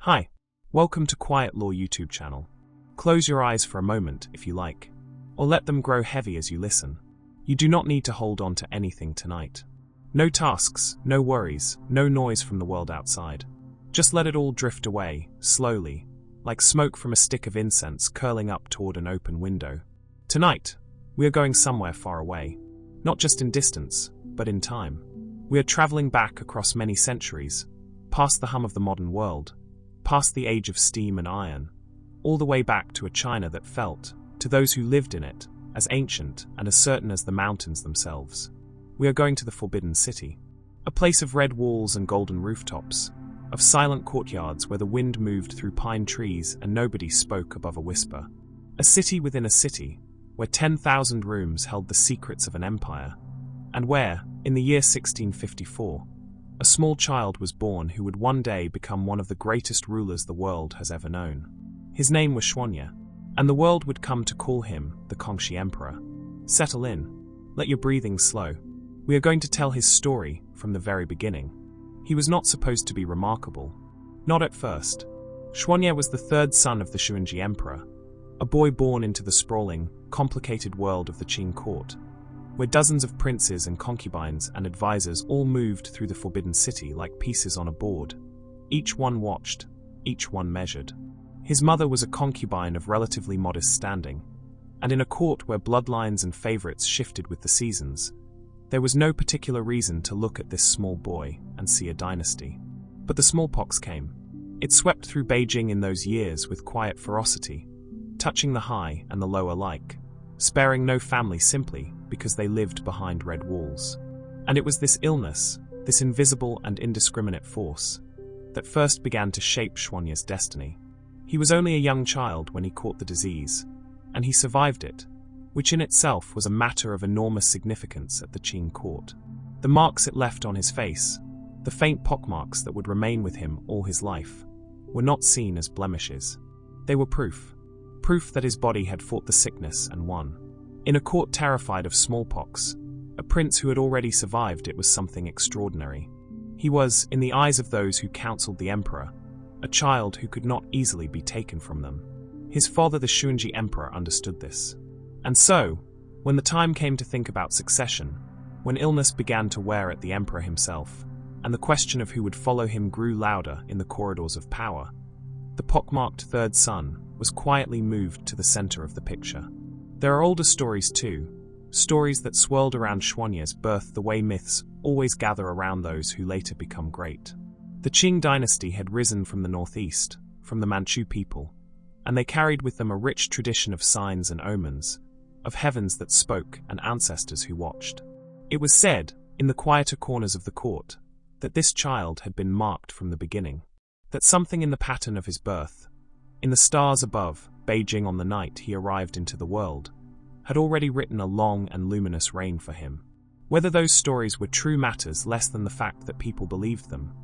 Hi, welcome to Quiet Law YouTube channel. Close your eyes for a moment if you like, or let them grow heavy as you listen. You do not need to hold on to anything tonight. No tasks, no worries, no noise from the world outside. Just let it all drift away, slowly, like smoke from a stick of incense curling up toward an open window. Tonight, we are going somewhere far away, not just in distance, but in time. We are traveling back across many centuries, past the hum of the modern world, past the age of steam and iron, all the way back to a China that felt, to those who lived in it, as ancient and as certain as the mountains themselves. We are going to the Forbidden City, a place of red walls and golden rooftops, of silent courtyards where the wind moved through pine trees and nobody spoke above a whisper. A city within a city, where 10,000 rooms held the secrets of an empire, and where, in the year 1654, a small child was born who would one day become one of the greatest rulers the world has ever known. His name was Xuanye, and the world would come to call him the Kangxi Emperor. Settle in. Let your breathing slow. We are going to tell his story from the very beginning. He was not supposed to be remarkable. Not at first. Xuanye was the third son of the Kangxi Emperor, a boy born into the sprawling, complicated world of the Qing court, where dozens of princes and concubines and advisors all moved through the Forbidden City like pieces on a board. Each one watched, each one measured. His mother was a concubine of relatively modest standing, and in a court where bloodlines and favorites shifted with the seasons, there was no particular reason to look at this small boy and see a dynasty. But the smallpox came. It swept through Beijing in those years with quiet ferocity, touching the high and the low alike, sparing no family simply because they lived behind red walls. And it was this illness, this invisible and indiscriminate force, that first began to shape Xuanye's destiny. He was only a young child when he caught the disease, and he survived it, which in itself was a matter of enormous significance at the Qing court. The marks it left on his face, the faint pockmarks that would remain with him all his life, were not seen as blemishes. They were proof that his body had fought the sickness and won. In a court terrified of smallpox, a prince who had already survived it was something extraordinary. He was, in the eyes of those who counseled the emperor, a child who could not easily be taken from them. His father, the Kangxi Emperor, understood this. And so, when the time came to think about succession, when illness began to wear at the emperor himself, and the question of who would follow him grew louder in the corridors of power, the pockmarked third son was quietly moved to the center of the picture. There are older stories too, stories that swirled around Xuanye's birth the way myths always gather around those who later become great. The Qing dynasty had risen from the northeast, from the Manchu people, and they carried with them a rich tradition of signs and omens, of heavens that spoke and ancestors who watched. It was said, in the quieter corners of the court, that this child had been marked from the beginning, that something in the pattern of his birth, in the stars above Beijing on the night he arrived into the world, had already written a long and luminous reign for him. Whether those stories were true matters less than the fact that people believed them,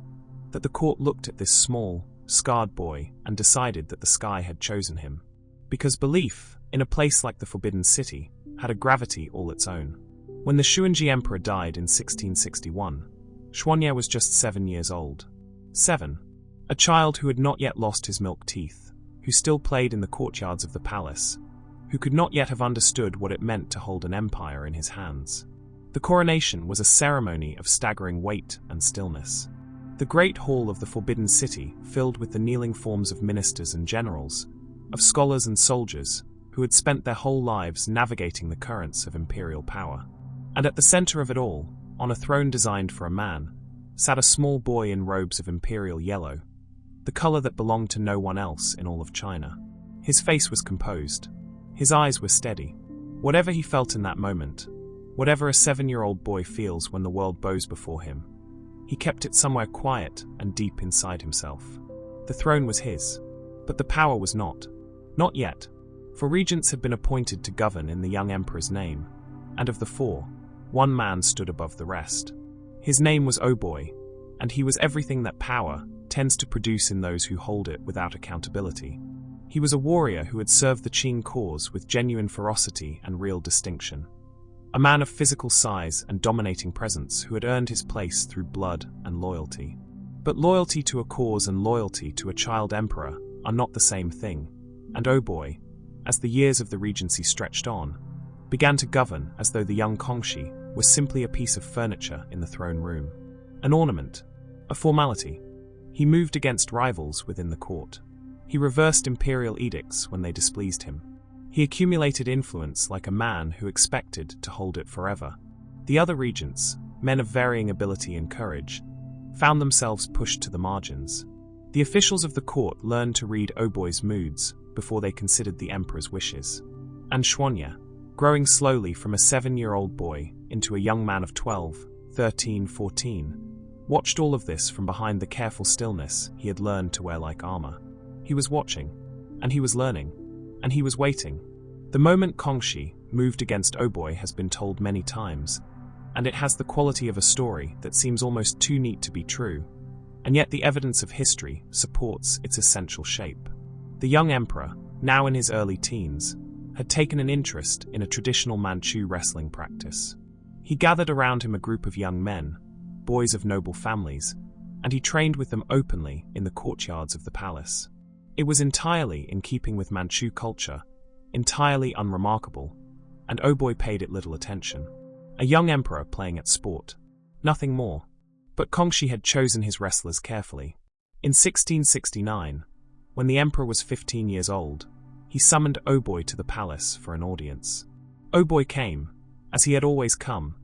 that the court looked at this small, scarred boy and decided that the sky had chosen him. Because belief, in a place like the Forbidden City, had a gravity all its own. When the Kangxi Emperor died in 1661, Xuanye was just 7 years old. 7. A child who had not yet lost his milk teeth, who still played in the courtyards of the palace, who could not yet have understood what it meant to hold an empire in his hands. The coronation was a ceremony of staggering weight and stillness. The great hall of the Forbidden City filled with the kneeling forms of ministers and generals, of scholars and soldiers, who had spent their whole lives navigating the currents of imperial power. And at the center of it all, on a throne designed for a man, sat a small boy in robes of imperial yellow, the color that belonged to no one else in all of China. His face was composed. His eyes were steady. Whatever he felt in that moment, whatever a 7-year-old boy feels when the world bows before him, he kept it somewhere quiet and deep inside himself. The throne was his, but the power was not. Not yet, for regents had been appointed to govern in the young emperor's name, and of the 4, one man stood above the rest. His name was Oboy, and he was everything that power tends to produce in those who hold it without accountability. He was a warrior who had served the Qing cause with genuine ferocity and real distinction. A man of physical size and dominating presence who had earned his place through blood and loyalty. But loyalty to a cause and loyalty to a child emperor are not the same thing, and oh boy, as the years of the regency stretched on, began to govern as though the young Kangxi was simply a piece of furniture in the throne room. An ornament, a formality. He moved against rivals within the court. He reversed imperial edicts when they displeased him. He accumulated influence like a man who expected to hold it forever. The other regents, men of varying ability and courage, found themselves pushed to the margins. The officials of the court learned to read Oboi's moods before they considered the emperor's wishes. And Xuanya, growing slowly from a 7-year-old boy into a young man of 12, 13, 14, watched all of this from behind the careful stillness he had learned to wear like armor. He was watching, and he was learning, and he was waiting. The moment Kangxi moved against Oboi has been told many times, and it has the quality of a story that seems almost too neat to be true, and yet the evidence of history supports its essential shape. The young emperor, now in his early teens, had taken an interest in a traditional Manchu wrestling practice. He gathered around him a group of young men, boys of noble families, and he trained with them openly in the courtyards of the palace. It was entirely in keeping with Manchu culture, entirely unremarkable, and Oboi paid it little attention. A young emperor playing at sport. Nothing more. But Kangxi had chosen his wrestlers carefully. In 1669, when the emperor was 15 years old, he summoned Oboi to the palace for an audience. Oboi came, as he had always come,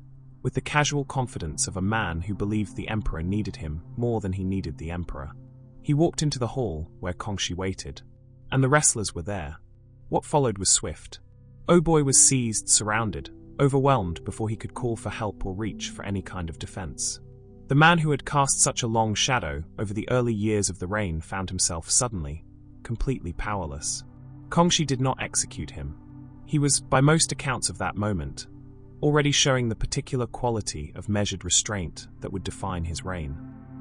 with the casual confidence of a man who believed the emperor needed him more than he needed the emperor. He walked into the hall where Kangxi waited, and the wrestlers were there. What followed was swift. Oboi was seized, surrounded, overwhelmed before he could call for help or reach for any kind of defense. The man who had cast such a long shadow over the early years of the reign found himself suddenly, completely powerless. Kangxi did not execute him. He was, by most accounts of that moment, already showing the particular quality of measured restraint that would define his reign.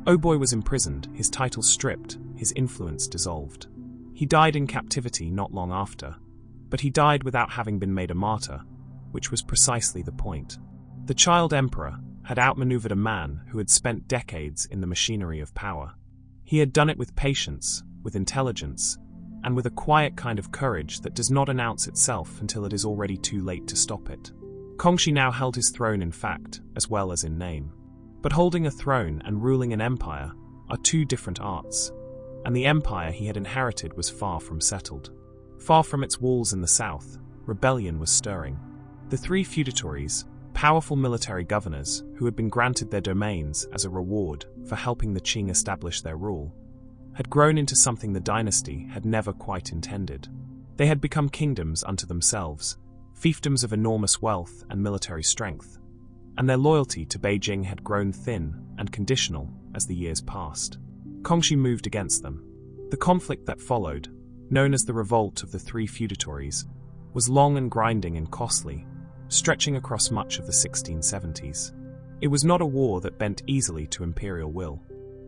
Oboi was imprisoned, his title stripped, his influence dissolved. He died in captivity not long after, but he died without having been made a martyr, which was precisely the point. The child emperor had outmaneuvered a man who had spent decades in the machinery of power. He had done it with patience, with intelligence, and with a quiet kind of courage that does not announce itself until it is already too late to stop it. Kangxi now held his throne in fact, as well as in name. But holding a throne and ruling an empire are two different arts, and the empire he had inherited was far from settled. Far from its walls in the south, rebellion was stirring. The three feudatories, powerful military governors who had been granted their domains as a reward for helping the Qing establish their rule, had grown into something the dynasty had never quite intended. They had become kingdoms unto themselves, fiefdoms of enormous wealth and military strength, and their loyalty to Beijing had grown thin and conditional as the years passed. Kangxi moved against them. The conflict that followed, known as the Revolt of the Three Feudatories, was long and grinding and costly, stretching across much of the 1670s. It was not a war that bent easily to imperial will.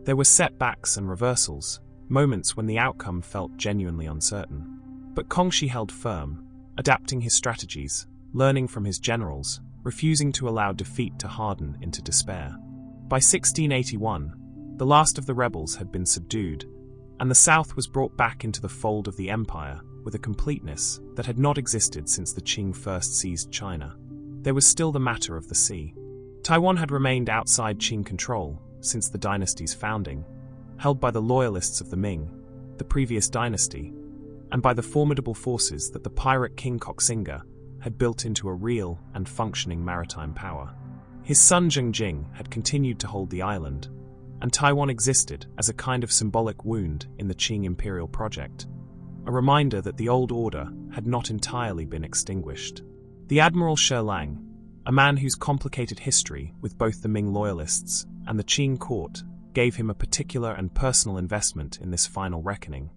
There were setbacks and reversals, moments when the outcome felt genuinely uncertain. But Kangxi held firm, adapting his strategies, learning from his generals, refusing to allow defeat to harden into despair. By 1681, the last of the rebels had been subdued, and the south was brought back into the fold of the empire with a completeness that had not existed since the Qing first seized China. There was still the matter of the sea. Taiwan had remained outside Qing control since the dynasty's founding, held by the loyalists of the Ming, the previous dynasty, and by the formidable forces that the pirate King Koxinga had built into a real and functioning maritime power. His son Zhengjing had continued to hold the island, and Taiwan existed as a kind of symbolic wound in the Qing imperial project, a reminder that the old order had not entirely been extinguished. The Admiral Shi Lang, a man whose complicated history with both the Ming loyalists and the Qing court gave him a particular and personal investment in this final reckoning,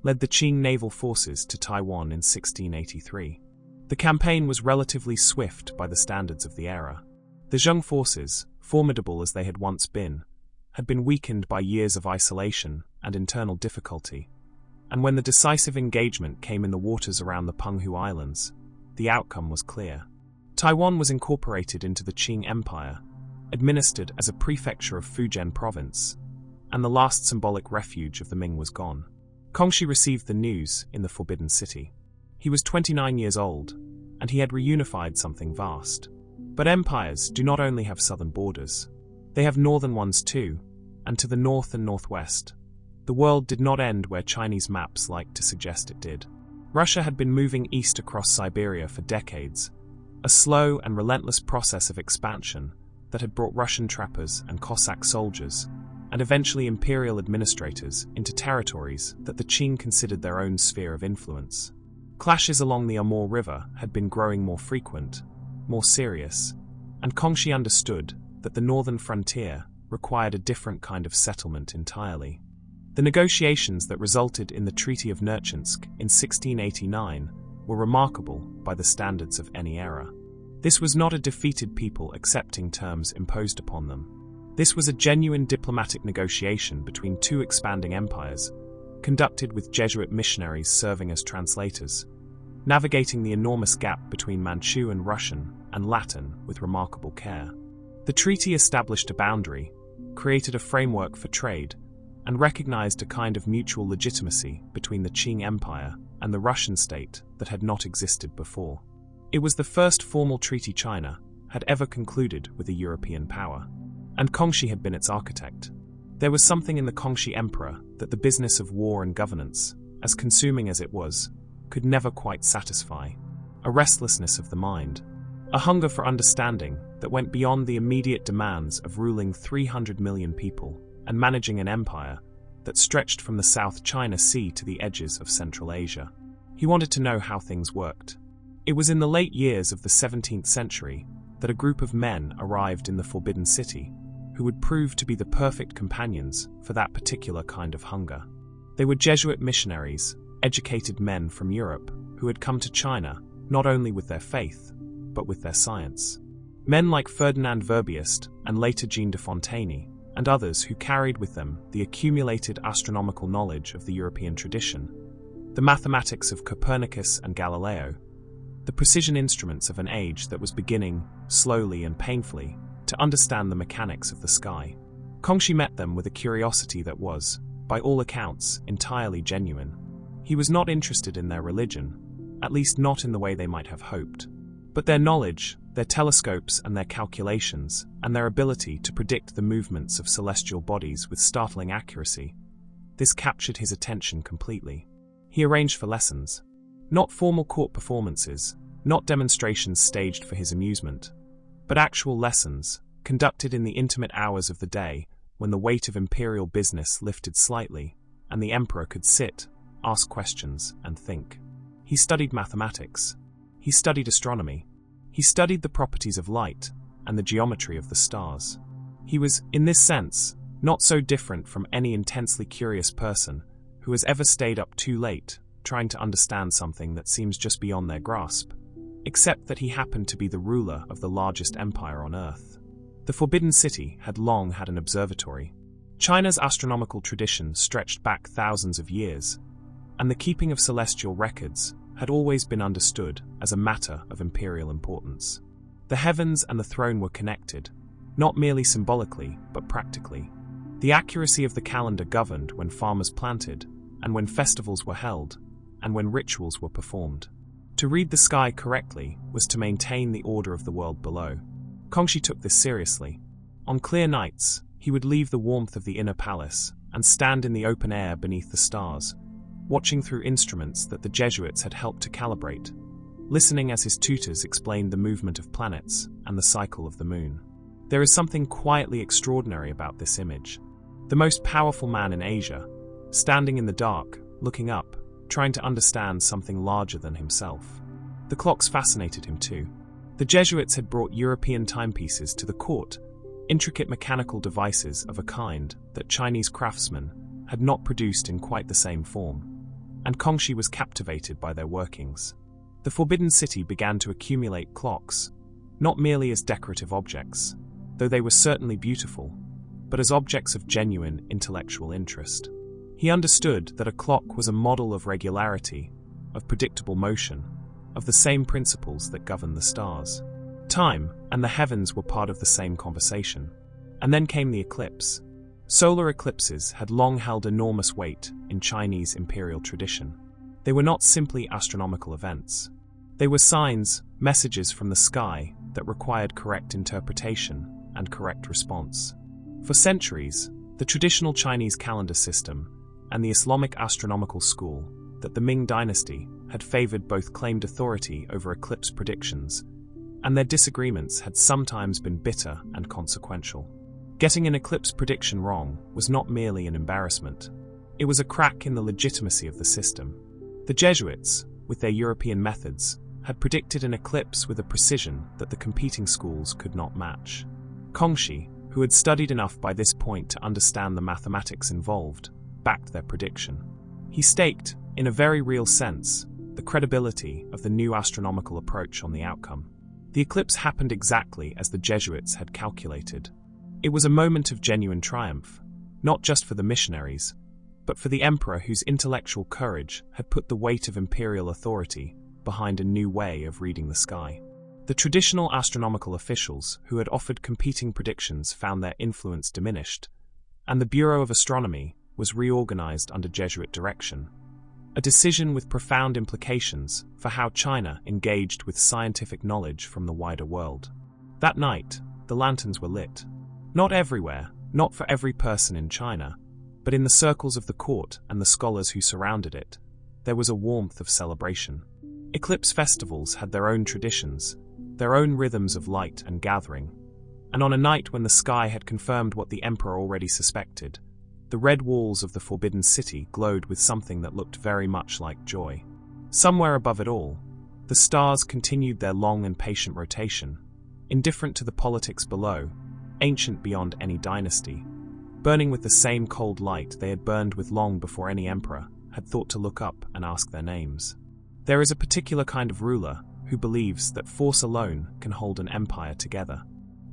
led the Qing naval forces to Taiwan in 1683. The campaign was relatively swift by the standards of the era. The Zheng forces, formidable as they had once been, had been weakened by years of isolation and internal difficulty, and when the decisive engagement came in the waters around the Penghu Islands, the outcome was clear. Taiwan was incorporated into the Qing Empire, administered as a prefecture of Fujian province, and the last symbolic refuge of the Ming was gone. Kangxi received the news in the Forbidden City. He was 29 years old, and he had reunified something vast. But empires do not only have southern borders. They have northern ones too, and to the north and northwest. The world did not end where Chinese maps like to suggest it did. Russia had been moving east across Siberia for decades, a slow and relentless process of expansion that had brought Russian trappers and Cossack soldiers, and eventually imperial administrators, into territories that the Qing considered their own sphere of influence. Clashes along the Amur River had been growing more frequent, more serious, and Kangxi understood that the northern frontier required a different kind of settlement entirely. The negotiations that resulted in the Treaty of Nerchinsk in 1689 were remarkable by the standards of any era. This was not a defeated people accepting terms imposed upon them. This was a genuine diplomatic negotiation between two expanding empires, conducted with Jesuit missionaries serving as translators, navigating the enormous gap between Manchu and Russian and Latin with remarkable care. The treaty established a boundary, created a framework for trade, and recognized a kind of mutual legitimacy between the Qing Empire and the Russian state that had not existed before. It was the first formal treaty China had ever concluded with a European power, and Kangxi had been its architect. There was something in the Kangxi Emperor that the business of war and governance, as consuming as it was, could never quite satisfy. A restlessness of the mind, a hunger for understanding that went beyond the immediate demands of ruling 300 million people and managing an empire that stretched from the South China Sea to the edges of Central Asia. He wanted to know how things worked. It was in the late years of the 17th century that a group of men arrived in the Forbidden City who would prove to be the perfect companions for that particular kind of hunger. They were Jesuit missionaries, educated men from Europe who had come to China not only with their faith, but with their science. Men like Ferdinand Verbiest and later Jean de Fontaine, and others who carried with them the accumulated astronomical knowledge of the European tradition, the mathematics of Copernicus and Galileo, the precision instruments of an age that was beginning, slowly and painfully, to understand the mechanics of the sky. Kangxi met them with a curiosity that was, by all accounts, entirely genuine. He was not interested in their religion, at least not in the way they might have hoped. But their knowledge, their telescopes and their calculations, and their ability to predict the movements of celestial bodies with startling accuracy, this captured his attention completely. He arranged for lessons. Not formal court performances, not demonstrations staged for his amusement, but actual lessons, conducted in the intimate hours of the day when the weight of imperial business lifted slightly, and the emperor could sit, ask questions, and think. He studied mathematics. He studied astronomy. He studied the properties of light and the geometry of the stars. He was, in this sense, not so different from any intensely curious person who has ever stayed up too late trying to understand something that seems just beyond their grasp, except that he happened to be the ruler of the largest empire on Earth. The Forbidden City had long had an observatory. China's astronomical tradition stretched back thousands of years, and the keeping of celestial records had always been understood as a matter of imperial importance. The heavens and the throne were connected, not merely symbolically, but practically. The accuracy of the calendar governed when farmers planted, and when festivals were held, and when rituals were performed. To read the sky correctly was to maintain the order of the world below. Kangxi took this seriously. On clear nights, he would leave the warmth of the inner palace and stand in the open air beneath the stars, watching through instruments that the Jesuits had helped to calibrate, listening as his tutors explained the movement of planets and the cycle of the moon. There is something quietly extraordinary about this image. The most powerful man in Asia, standing in the dark, looking up, trying to understand something larger than himself. The clocks fascinated him too. The Jesuits had brought European timepieces to the court, intricate mechanical devices of a kind that Chinese craftsmen had not produced in quite the same form, and Kangxi was captivated by their workings. The Forbidden City began to accumulate clocks, not merely as decorative objects, though they were certainly beautiful, but as objects of genuine intellectual interest. He understood that a clock was a model of regularity, of predictable motion, of the same principles that govern the stars. Time and the heavens were part of the same conversation. And then came the eclipse. Solar eclipses had long held enormous weight in Chinese imperial tradition. They were not simply astronomical events. They were signs, messages from the sky that required correct interpretation and correct response. For centuries, the traditional Chinese calendar system and the Islamic astronomical school that the Ming dynasty had favored both claimed authority over eclipse predictions, and their disagreements had sometimes been bitter and consequential. Getting an eclipse prediction wrong was not merely an embarrassment. It was a crack in the legitimacy of the system. The Jesuits, with their European methods, had predicted an eclipse with a precision that the competing schools could not match. Kangxi, who had studied enough by this point to understand the mathematics involved, backed their prediction. He staked, in a very real sense, the credibility of the new astronomical approach on the outcome. The eclipse happened exactly as the Jesuits had calculated. It was a moment of genuine triumph, not just for the missionaries, but for the emperor whose intellectual courage had put the weight of imperial authority behind a new way of reading the sky. The traditional astronomical officials who had offered competing predictions found their influence diminished, and the Bureau of Astronomy was reorganized under Jesuit direction, a decision with profound implications for how China engaged with scientific knowledge from the wider world. That night, the lanterns were lit. Not everywhere, not for every person in China, but in the circles of the court and the scholars who surrounded it, there was a warmth of celebration. Eclipse festivals had their own traditions, their own rhythms of light and gathering, and on a night when the sky had confirmed what the emperor already suspected, the red walls of the Forbidden City glowed with something that looked very much like joy. Somewhere above it all, the stars continued their long and patient rotation, indifferent to the politics below, ancient beyond any dynasty, burning with the same cold light they had burned with long before any emperor had thought to look up and ask their names. There is a particular kind of ruler who believes that force alone can hold an empire together,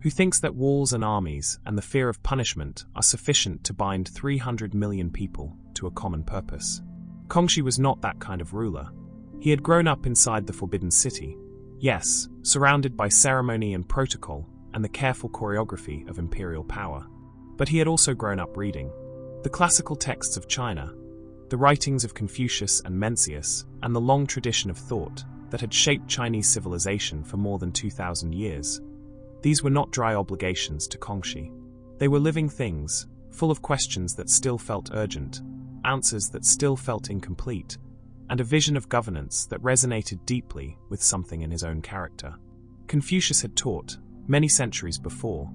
who thinks that walls and armies and the fear of punishment are sufficient to bind 300 million people to a common purpose. Kangxi was not that kind of ruler. He had grown up inside the Forbidden City, yes, surrounded by ceremony and protocol and the careful choreography of imperial power. But he had also grown up reading the classical texts of China, the writings of Confucius and Mencius, and the long tradition of thought that had shaped Chinese civilization for more than 2,000 years. These were not dry obligations to Kangxi. They were living things, full of questions that still felt urgent, answers that still felt incomplete, and a vision of governance that resonated deeply with something in his own character. Confucius had taught, many centuries before,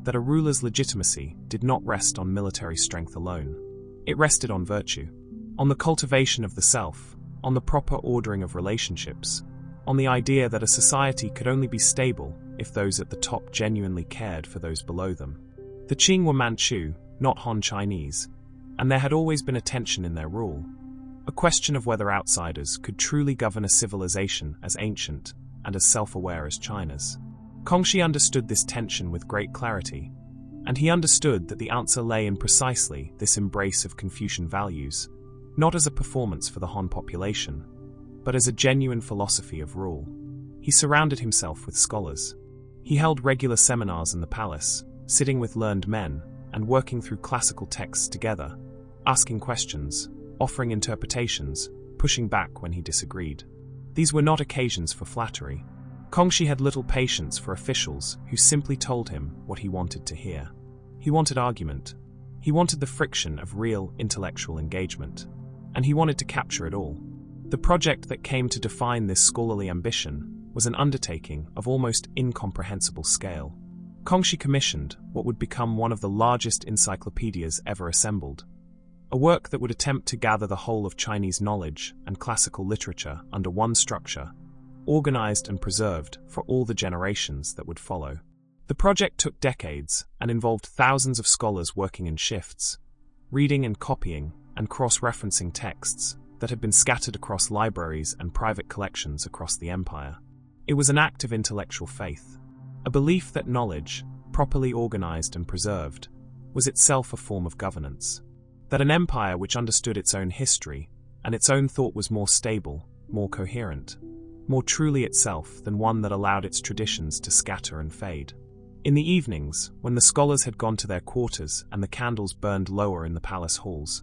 that a ruler's legitimacy did not rest on military strength alone. It rested on virtue, on the cultivation of the self, on the proper ordering of relationships, on the idea that a society could only be stable if those at the top genuinely cared for those below them. The Qing were Manchu, not Han Chinese, and there had always been a tension in their rule, a question of whether outsiders could truly govern a civilization as ancient and as self-aware as China's. Kangxi understood this tension with great clarity, and he understood that the answer lay in precisely this embrace of Confucian values, not as a performance for the Han population, but as a genuine philosophy of rule. He surrounded himself with scholars. He held regular seminars in the palace, sitting with learned men and working through classical texts together, asking questions, offering interpretations, pushing back when he disagreed. These were not occasions for flattery. Kangxi had little patience for officials who simply told him what he wanted to hear. He wanted argument. He wanted the friction of real intellectual engagement. And he wanted to capture it all. The project that came to define this scholarly ambition was an undertaking of almost incomprehensible scale. Kangxi commissioned what would become one of the largest encyclopedias ever assembled, a work that would attempt to gather the whole of Chinese knowledge and classical literature under one structure, organized and preserved for all the generations that would follow. The project took decades and involved thousands of scholars working in shifts, reading and copying and cross-referencing texts that had been scattered across libraries and private collections across the empire. It was an act of intellectual faith, a belief that knowledge, properly organized and preserved, was itself a form of governance, that an empire which understood its own history and its own thought was more stable, more coherent, more truly itself than one that allowed its traditions to scatter and fade. In the evenings, when the scholars had gone to their quarters and the candles burned lower in the palace halls,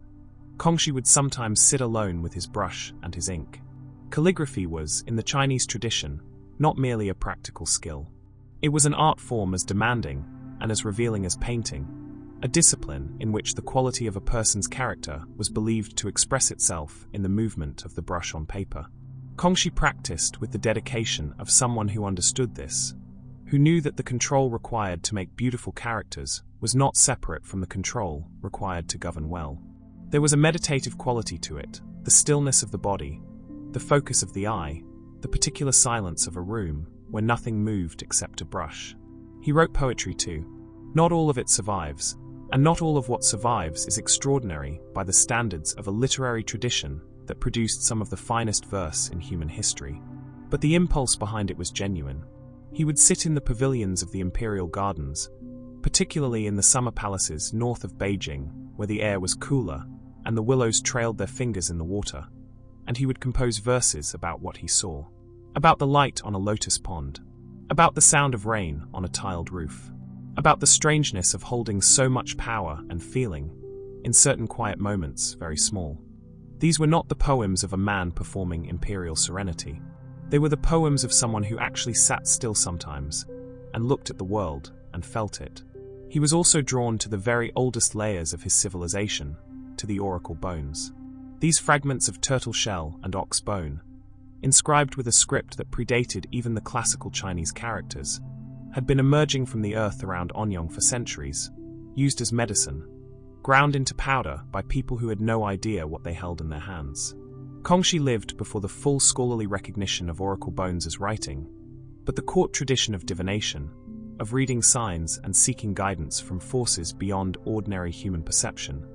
Kangxi would sometimes sit alone with his brush and his ink. Calligraphy was, in the Chinese tradition, not merely a practical skill. It was an art form as demanding and as revealing as painting, a discipline in which the quality of a person's character was believed to express itself in the movement of the brush on paper. Kangxi practiced with the dedication of someone who understood this, who knew that the control required to make beautiful characters was not separate from the control required to govern well. There was a meditative quality to it, the stillness of the body, the focus of the eye, the particular silence of a room where nothing moved except a brush. He wrote poetry too. Not all of it survives, and not all of what survives is extraordinary by the standards of a literary tradition that produced some of the finest verse in human history. But the impulse behind it was genuine. He would sit in the pavilions of the imperial gardens, particularly in the summer palaces north of Beijing, where the air was cooler and the willows trailed their fingers in the water, and he would compose verses about what he saw, about the light on a lotus pond, about the sound of rain on a tiled roof, about the strangeness of holding so much power and feeling, in certain quiet moments very small. These were not the poems of a man performing imperial serenity. They were the poems of someone who actually sat still sometimes and looked at the world and felt it. He was also drawn to the very oldest layers of his civilization, to the oracle bones. These fragments of turtle shell and ox bone, inscribed with a script that predated even the classical Chinese characters, had been emerging from the earth around Anyang for centuries, used as medicine, ground into powder by people who had no idea what they held in their hands. Kangxi lived before the full scholarly recognition of oracle bones as writing, but the court tradition of divination, of reading signs and seeking guidance from forces beyond ordinary human perception,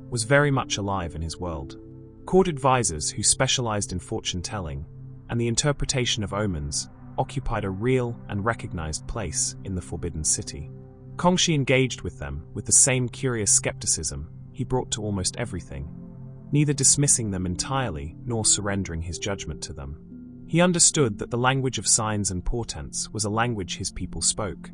was very much alive in his world. Court advisors who specialized in fortune-telling and the interpretation of omens occupied a real and recognized place in the Forbidden City. Kangxi engaged with them with the same curious skepticism he brought to almost everything, neither dismissing them entirely nor surrendering his judgment to them. He understood that the language of signs and portents was a language his people spoke,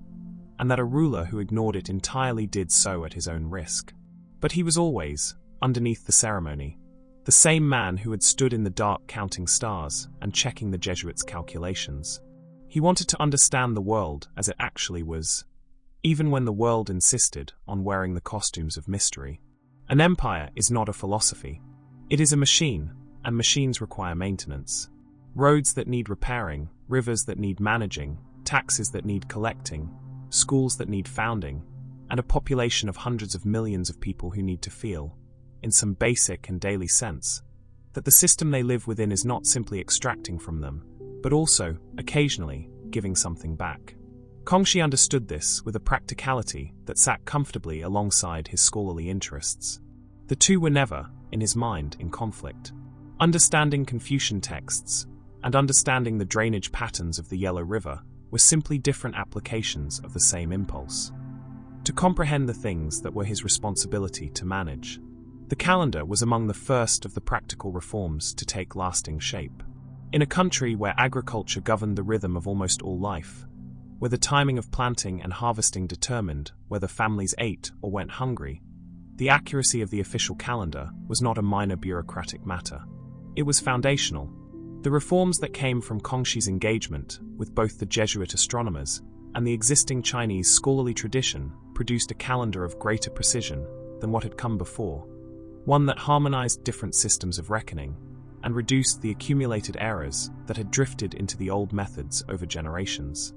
and that a ruler who ignored it entirely did so at his own risk. But he was always, underneath the ceremony, the same man who had stood in the dark counting stars and checking the Jesuits' calculations. He wanted to understand the world as it actually was, even when the world insisted on wearing the costumes of mystery. An empire is not a philosophy. It is a machine, and machines require maintenance. Roads that need repairing, rivers that need managing, taxes that need collecting, schools that need founding, and a population of hundreds of millions of people who need to feel, in some basic and daily sense, that the system they live within is not simply extracting from them, but also, occasionally, giving something back. Kangxi understood this with a practicality that sat comfortably alongside his scholarly interests. The two were never, in his mind, in conflict. Understanding Confucian texts and understanding the drainage patterns of the Yellow River were simply different applications of the same impulse. To comprehend the things that were his responsibility to manage. The calendar was among the first of the practical reforms to take lasting shape. In a country where agriculture governed the rhythm of almost all life, where the timing of planting and harvesting determined whether families ate or went hungry, the accuracy of the official calendar was not a minor bureaucratic matter. It was foundational. The reforms that came from Kangxi's engagement with both the Jesuit astronomers and the existing Chinese scholarly tradition produced a calendar of greater precision than what had come before, one that harmonized different systems of reckoning and reduced the accumulated errors that had drifted into the old methods over generations.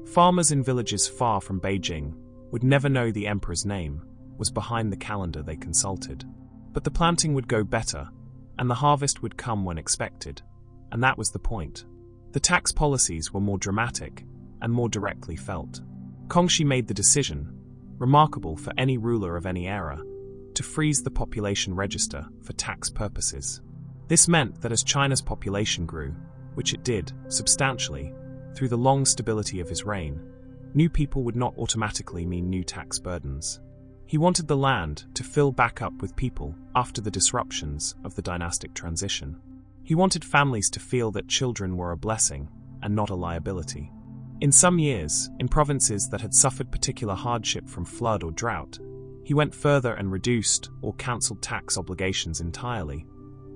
Farmers in villages far from Beijing would never know the emperor's name was behind the calendar they consulted. But the planting would go better, and the harvest would come when expected, and that was the point. The tax policies were more dramatic and more directly felt. Kangxi made the decision, remarkable for any ruler of any era, to freeze the population register for tax purposes. This meant that as China's population grew, which it did, substantially, through the long stability of his reign, new people would not automatically mean new tax burdens. He wanted the land to fill back up with people after the disruptions of the dynastic transition. He wanted families to feel that children were a blessing and not a liability. In some years, in provinces that had suffered particular hardship from flood or drought, he went further and reduced or cancelled tax obligations entirely,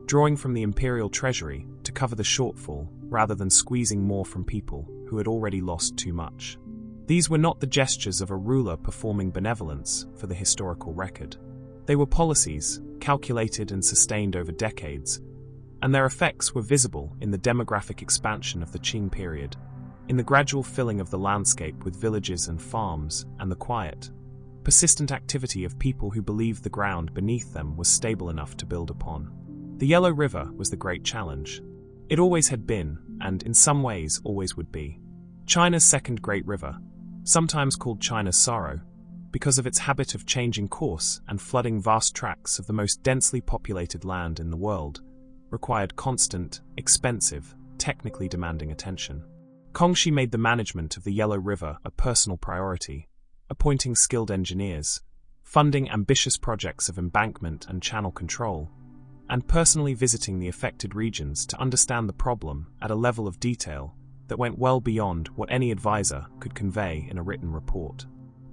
drawing from the imperial treasury to cover the shortfall rather than squeezing more from people who had already lost too much. These were not the gestures of a ruler performing benevolence for the historical record. They were policies, calculated and sustained over decades, and their effects were visible in the demographic expansion of the Qing period, in the gradual filling of the landscape with villages and farms, and the quiet, persistent activity of people who believed the ground beneath them was stable enough to build upon. The Yellow River was the great challenge. It always had been, and in some ways always would be, China's second great river, sometimes called China's Sorrow, because of its habit of changing course and flooding vast tracts of the most densely populated land in the world, required constant, expensive, technically demanding attention. Kangxi made the management of the Yellow River a personal priority, appointing skilled engineers, funding ambitious projects of embankment and channel control, and personally visiting the affected regions to understand the problem at a level of detail that went well beyond what any advisor could convey in a written report.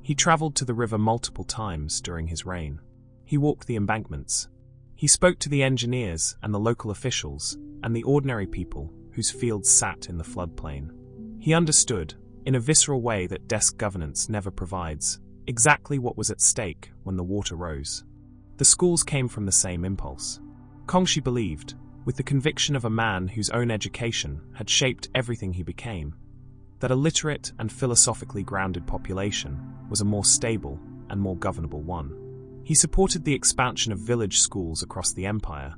He traveled to the river multiple times during his reign. He walked the embankments. He spoke to the engineers and the local officials and the ordinary people whose fields sat in the floodplain. He understood, in a visceral way that desk governance never provides, exactly what was at stake when the water rose. The schools came from the same impulse. Kangxi believed, with the conviction of a man whose own education had shaped everything he became, that a literate and philosophically grounded population was a more stable and more governable one. He supported the expansion of village schools across the empire,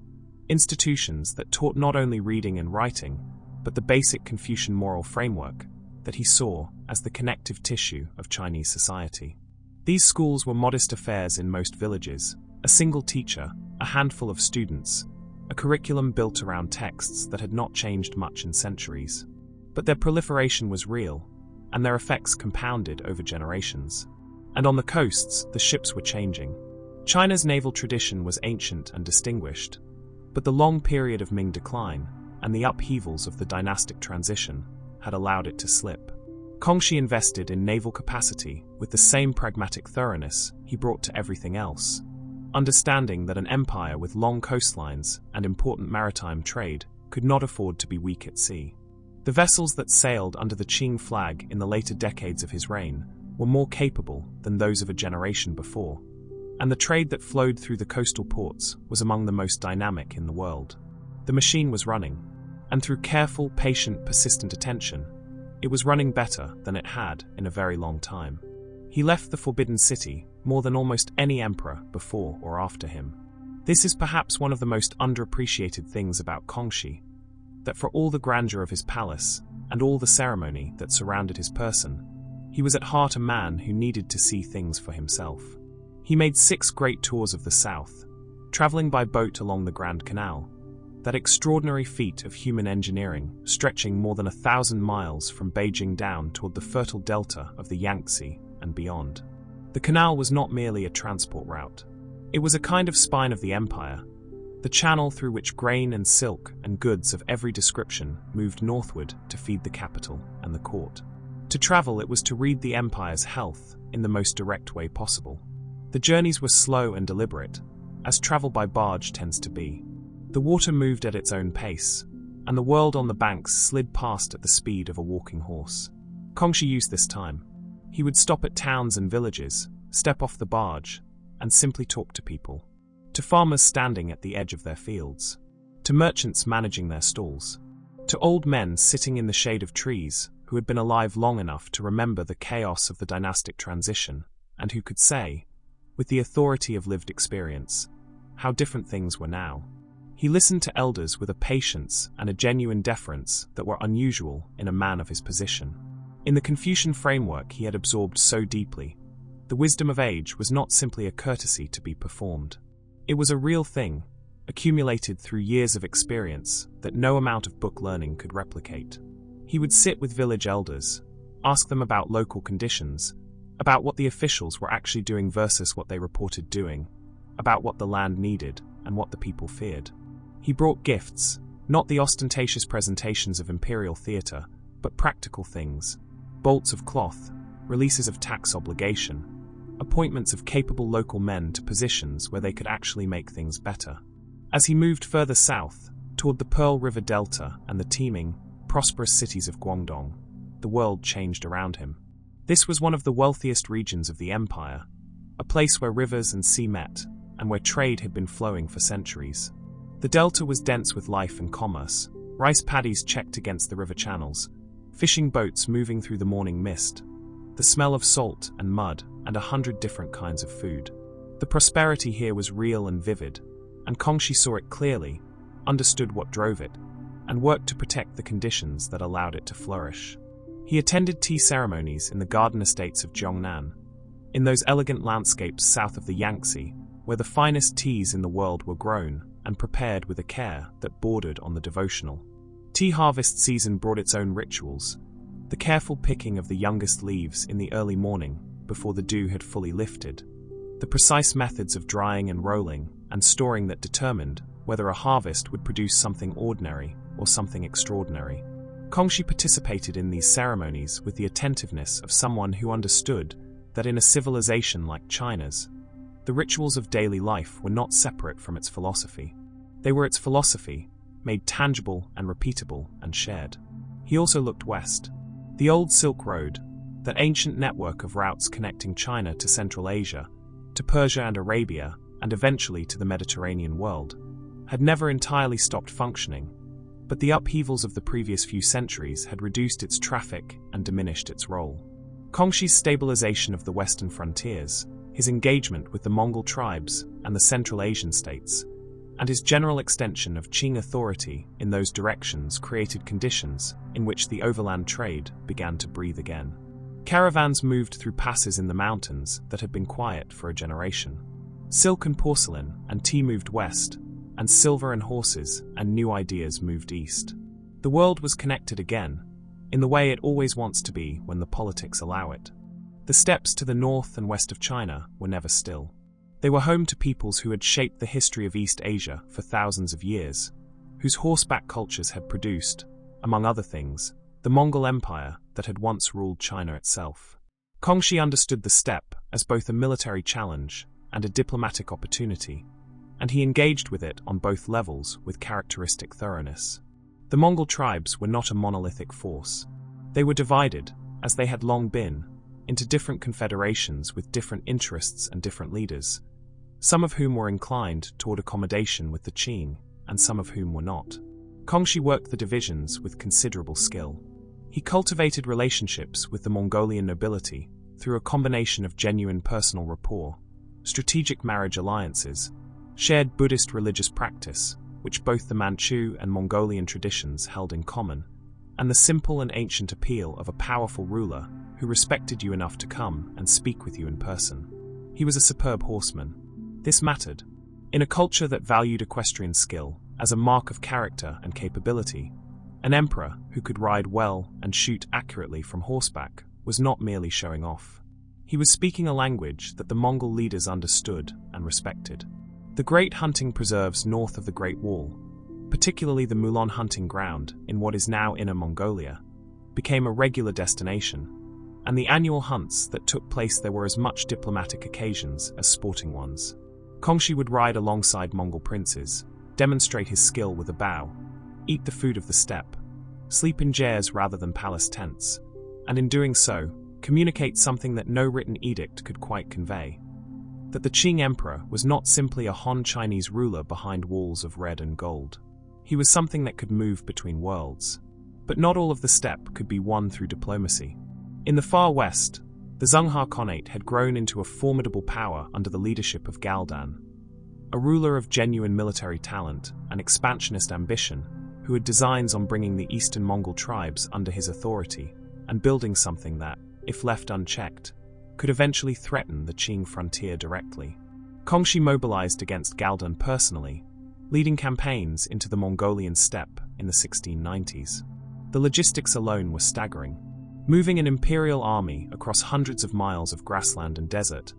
institutions that taught not only reading and writing, but the basic Confucian moral framework that he saw as the connective tissue of Chinese society. These schools were modest affairs in most villages, a single teacher, a handful of students, a curriculum built around texts that had not changed much in centuries. But their proliferation was real, and their effects compounded over generations. And on the coasts, the ships were changing. China's naval tradition was ancient and distinguished, but the long period of Ming decline and the upheavals of the dynastic transition had allowed it to slip. Kangxi invested in naval capacity with the same pragmatic thoroughness he brought to everything else, understanding that an empire with long coastlines and important maritime trade could not afford to be weak at sea. The vessels that sailed under the Qing flag in the later decades of his reign were more capable than those of a generation before, and the trade that flowed through the coastal ports was among the most dynamic in the world. The machine was running, and through careful, patient, persistent attention, it was running better than it had in a very long time. He left the Forbidden City more than almost any emperor before or after him. This is perhaps one of the most underappreciated things about Kangxi, that for all the grandeur of his palace and all the ceremony that surrounded his person, he was at heart a man who needed to see things for himself. He made 6 great tours of the south, traveling by boat along the Grand Canal, that extraordinary feat of human engineering stretching more than 1,000 miles from Beijing down toward the fertile delta of the Yangtze and beyond. The canal was not merely a transport route. It was a kind of spine of the empire, the channel through which grain and silk and goods of every description moved northward to feed the capital and the court. To travel, it was to read the empire's health in the most direct way possible. The journeys were slow and deliberate, as travel by barge tends to be. The water moved at its own pace, and the world on the banks slid past at the speed of a walking horse. Kangxi used this time. He would stop at towns and villages, step off the barge, and simply talk to people. To farmers standing at the edge of their fields, to merchants managing their stalls, to old men sitting in the shade of trees who had been alive long enough to remember the chaos of the dynastic transition, and who could say, with the authority of lived experience, how different things were now. He listened to elders with a patience and a genuine deference that were unusual in a man of his position. In the Confucian framework he had absorbed so deeply, the wisdom of age was not simply a courtesy to be performed. It was a real thing, accumulated through years of experience that no amount of book learning could replicate. He would sit with village elders, ask them about local conditions, about what the officials were actually doing versus what they reported doing, about what the land needed and what the people feared. He brought gifts, not the ostentatious presentations of imperial theatre, but practical things, bolts of cloth, releases of tax obligation, appointments of capable local men to positions where they could actually make things better. As he moved further south, toward the Pearl River Delta and the teeming, prosperous cities of Guangdong, the world changed around him. This was one of the wealthiest regions of the empire, a place where rivers and sea met, and where trade had been flowing for centuries. The delta was dense with life and commerce, rice paddies checked against the river channels, fishing boats moving through the morning mist, the smell of salt and mud, and 100 different kinds of food. The prosperity here was real and vivid, and Kangxi saw it clearly, understood what drove it, and worked to protect the conditions that allowed it to flourish. He attended tea ceremonies in the garden estates of Jiangnan, in those elegant landscapes south of the Yangtze, where the finest teas in the world were grown and prepared with a care that bordered on the devotional. Tea harvest season brought its own rituals, the careful picking of the youngest leaves in the early morning before the dew had fully lifted, the precise methods of drying and rolling and storing that determined whether a harvest would produce something ordinary or something extraordinary. Kangxi participated in these ceremonies with the attentiveness of someone who understood that in a civilization like China's, the rituals of daily life were not separate from its philosophy. They were its philosophy, made tangible and repeatable and shared. He also looked west. The old Silk Road, that ancient network of routes connecting China to Central Asia, to Persia and Arabia, and eventually to the Mediterranean world, had never entirely stopped functioning, but the upheavals of the previous few centuries had reduced its traffic and diminished its role. Kangxi's stabilization of the western frontiers, his engagement with the Mongol tribes and the Central Asian states, and his general extension of Qing authority in those directions created conditions in which the overland trade began to breathe again. Caravans moved through passes in the mountains that had been quiet for a generation. Silk and porcelain and tea moved west, and silver and horses and new ideas moved east. The world was connected again, in the way it always wants to be when the politics allow it. The steppes to the north and west of China were never still. They were home to peoples who had shaped the history of East Asia for thousands of years, whose horseback cultures had produced, among other things, the Mongol Empire that had once ruled China itself. Kangxi understood the steppe as both a military challenge and a diplomatic opportunity, and he engaged with it on both levels with characteristic thoroughness. The Mongol tribes were not a monolithic force. They were divided, as they had long been, into different confederations with different interests and different leaders, some of whom were inclined toward accommodation with the Qing, and some of whom were not. Kangxi worked the divisions with considerable skill. He cultivated relationships with the Mongolian nobility through a combination of genuine personal rapport, strategic marriage alliances, shared Buddhist religious practice, which both the Manchu and Mongolian traditions held in common, and the simple and ancient appeal of a powerful ruler who respected you enough to come and speak with you in person. He was a superb horseman. This mattered. In a culture that valued equestrian skill as a mark of character and capability, an emperor who could ride well and shoot accurately from horseback was not merely showing off. He was speaking a language that the Mongol leaders understood and respected. The great hunting preserves north of the Great Wall, particularly the Mulan hunting ground in what is now Inner Mongolia, became a regular destination, and the annual hunts that took place there were as much diplomatic occasions as sporting ones. Kangxi would ride alongside Mongol princes, demonstrate his skill with a bow, eat the food of the steppe, sleep in jairs rather than palace tents, and in doing so, communicate something that no written edict could quite convey: that the Qing Emperor was not simply a Han Chinese ruler behind walls of red and gold. He was something that could move between worlds. But not all of the steppe could be won through diplomacy. In the far west, the Zhenghe Khanate had grown into a formidable power under the leadership of Galdan, a ruler of genuine military talent and expansionist ambition, who had designs on bringing the eastern Mongol tribes under his authority and building something that, if left unchecked, could eventually threaten the Qing frontier directly. Kangxi mobilized against Galdan personally, leading campaigns into the Mongolian steppe in the 1690s. The logistics alone were staggering. Moving an imperial army across hundreds of miles of grassland and desert,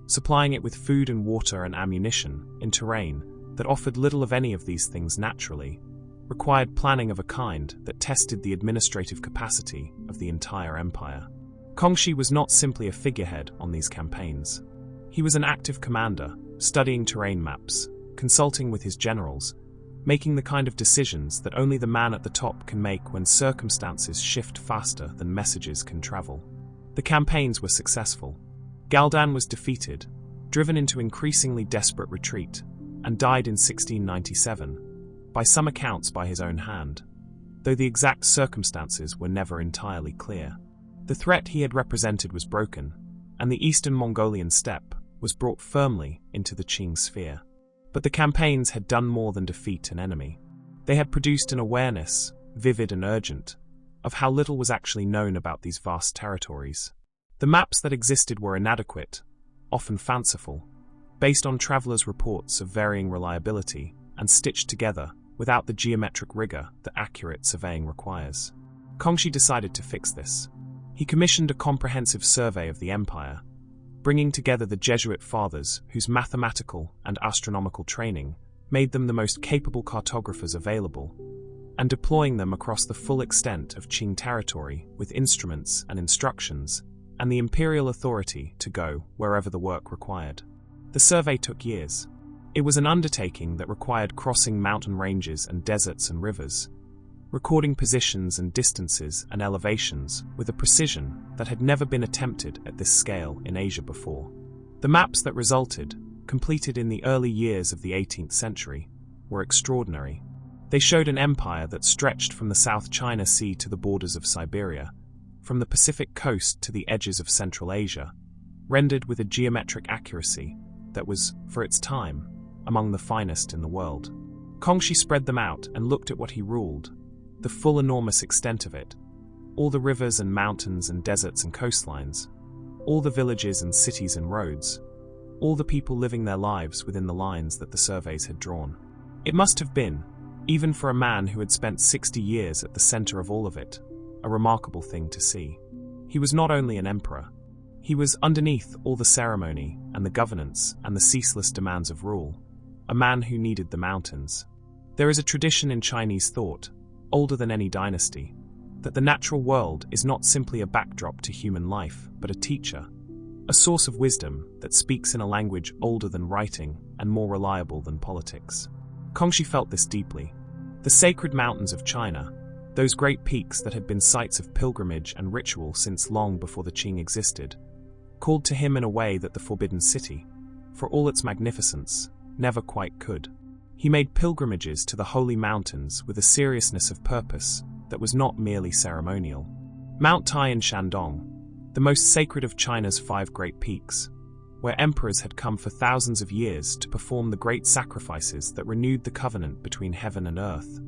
supplying it with food and water and ammunition in terrain that offered little of any of these things naturally, required planning of a kind that tested the administrative capacity of the entire empire. Kangxi was not simply a figurehead on these campaigns. He was an active commander, studying terrain maps, consulting with his generals, making the kind of decisions that only the man at the top can make when circumstances shift faster than messages can travel. The campaigns were successful. Galdan was defeated, driven into increasingly desperate retreat, and died in 1697, by some accounts by his own hand, though the exact circumstances were never entirely clear. The threat he had represented was broken, and the eastern Mongolian steppe was brought firmly into the Qing sphere. But the campaigns had done more than defeat an enemy. They had produced an awareness, vivid and urgent, of how little was actually known about these vast territories. The maps that existed were inadequate, often fanciful, based on travelers' reports of varying reliability, and stitched together without the geometric rigor that accurate surveying requires. Kangxi decided to fix this. He commissioned a comprehensive survey of the empire, bringing together the Jesuit fathers whose mathematical and astronomical training made them the most capable cartographers available, and deploying them across the full extent of Qing territory with instruments and instructions, and the imperial authority to go wherever the work required. The survey took years. It was an undertaking that required crossing mountain ranges and deserts and rivers, recording positions and distances and elevations with a precision that had never been attempted at this scale in Asia before. The maps that resulted, completed in the early years of the 18th century, were extraordinary. They showed an empire that stretched from the South China Sea to the borders of Siberia, from the Pacific coast to the edges of Central Asia, rendered with a geometric accuracy that was, for its time, among the finest in the world. Kangxi spread them out and looked at what he ruled, the full enormous extent of it, all the rivers and mountains and deserts and coastlines, all the villages and cities and roads, all the people living their lives within the lines that the surveys had drawn. It must have been, even for a man who had spent 60 years at the center of all of it, a remarkable thing to see. He was not only an emperor. He was, underneath all the ceremony and the governance and the ceaseless demands of rule, a man who needed the mountains. There is a tradition in Chinese thought, older than any dynasty, that the natural world is not simply a backdrop to human life, but a teacher, a source of wisdom that speaks in a language older than writing and more reliable than politics. Kangxi felt this deeply. The sacred mountains of China, those great peaks that had been sites of pilgrimage and ritual since long before the Qing existed, called to him in a way that the Forbidden City, for all its magnificence, never quite could. He made pilgrimages to the holy mountains with a seriousness of purpose that was not merely ceremonial. Mount Tai in Shandong, the most sacred of China's 5 great peaks, where emperors had come for thousands of years to perform the great sacrifices that renewed the covenant between heaven and earth,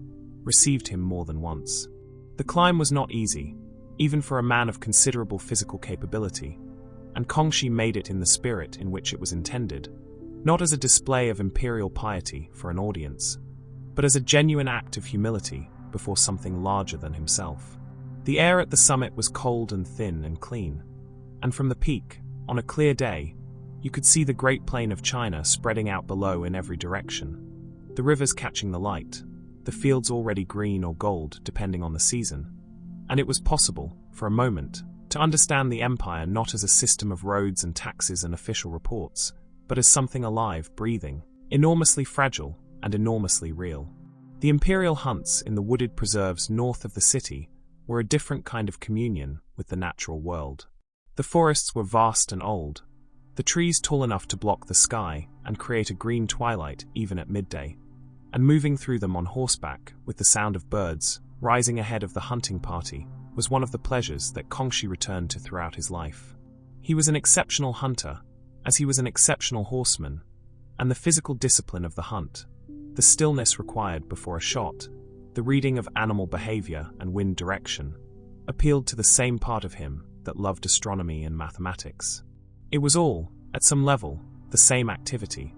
received him more than once. The climb was not easy, even for a man of considerable physical capability, and Kangxi made it in the spirit in which it was intended, not as a display of imperial piety for an audience, but as a genuine act of humility before something larger than himself. The air at the summit was cold and thin and clean, and from the peak, on a clear day, you could see the great plain of China spreading out below in every direction, the rivers catching the light, the fields already green or gold depending on the season, and it was possible, for a moment, to understand the empire not as a system of roads and taxes and official reports, but as something alive, breathing, enormously fragile and enormously real. The imperial hunts in the wooded preserves north of the city were a different kind of communion with the natural world. The forests were vast and old, the trees tall enough to block the sky and create a green twilight even at midday, and moving through them on horseback with the sound of birds rising ahead of the hunting party was one of the pleasures that Kangxi returned to throughout his life. He was an exceptional hunter, as he was an exceptional horseman, and the physical discipline of the hunt, the stillness required before a shot, the reading of animal behavior and wind direction, appealed to the same part of him that loved astronomy and mathematics. It was all, at some level, the same activity,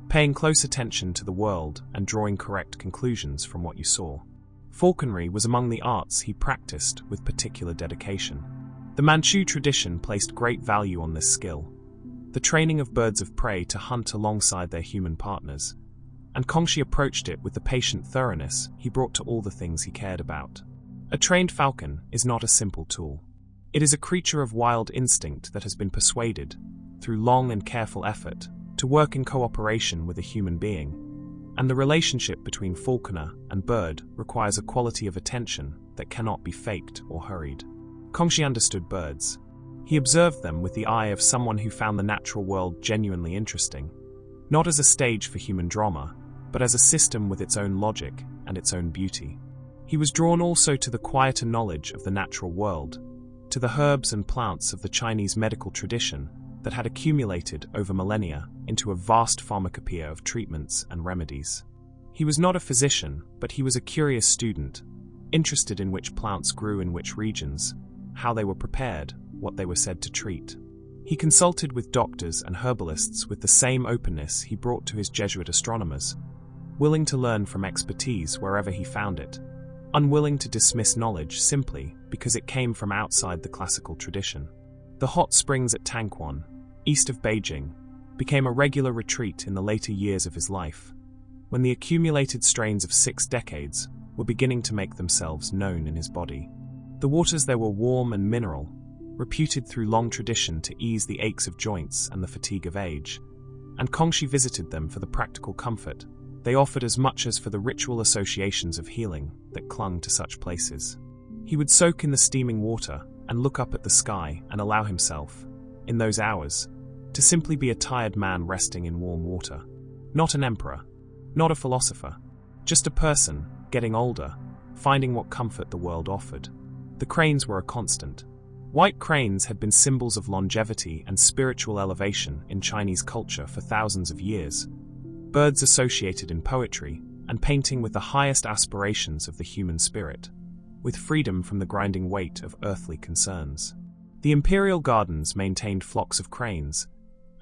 paying close attention to the world and drawing correct conclusions from what you saw. Falconry was among the arts he practiced with particular dedication. The Manchu tradition placed great value on this skill, the training of birds of prey to hunt alongside their human partners, and Kangxi approached it with the patient thoroughness he brought to all the things he cared about. A trained falcon is not a simple tool. It is a creature of wild instinct that has been persuaded, through long and careful effort, to work in cooperation with a human being, and the relationship between falconer and bird requires a quality of attention that cannot be faked or hurried. Kangxi understood birds. He observed them with the eye of someone who found the natural world genuinely interesting, not as a stage for human drama, but as a system with its own logic and its own beauty. He was drawn also to the quieter knowledge of the natural world, to the herbs and plants of the Chinese medical tradition that had accumulated over millennia into a vast pharmacopoeia of treatments and remedies. He was not a physician, but he was a curious student, interested in which plants grew in which regions, how they were prepared, what they were said to treat. He consulted with doctors and herbalists with the same openness he brought to his Jesuit astronomers, willing to learn from expertise wherever he found it, unwilling to dismiss knowledge simply because it came from outside the classical tradition. The hot springs at Tangquan, east of Beijing, became a regular retreat in the later years of his life, when the accumulated strains of 6 decades were beginning to make themselves known in his body. The waters there were warm and mineral, reputed through long tradition to ease the aches of joints and the fatigue of age, and Kangxi visited them for the practical comfort they offered as much as for the ritual associations of healing that clung to such places. He would soak in the steaming water and look up at the sky and allow himself, in those hours, to simply be a tired man resting in warm water. Not an emperor, not a philosopher, just a person, getting older, finding what comfort the world offered. The cranes were a constant. White cranes had been symbols of longevity and spiritual elevation in Chinese culture for thousands of years, birds associated in poetry and painting with the highest aspirations of the human spirit, with freedom from the grinding weight of earthly concerns. The imperial gardens maintained flocks of cranes,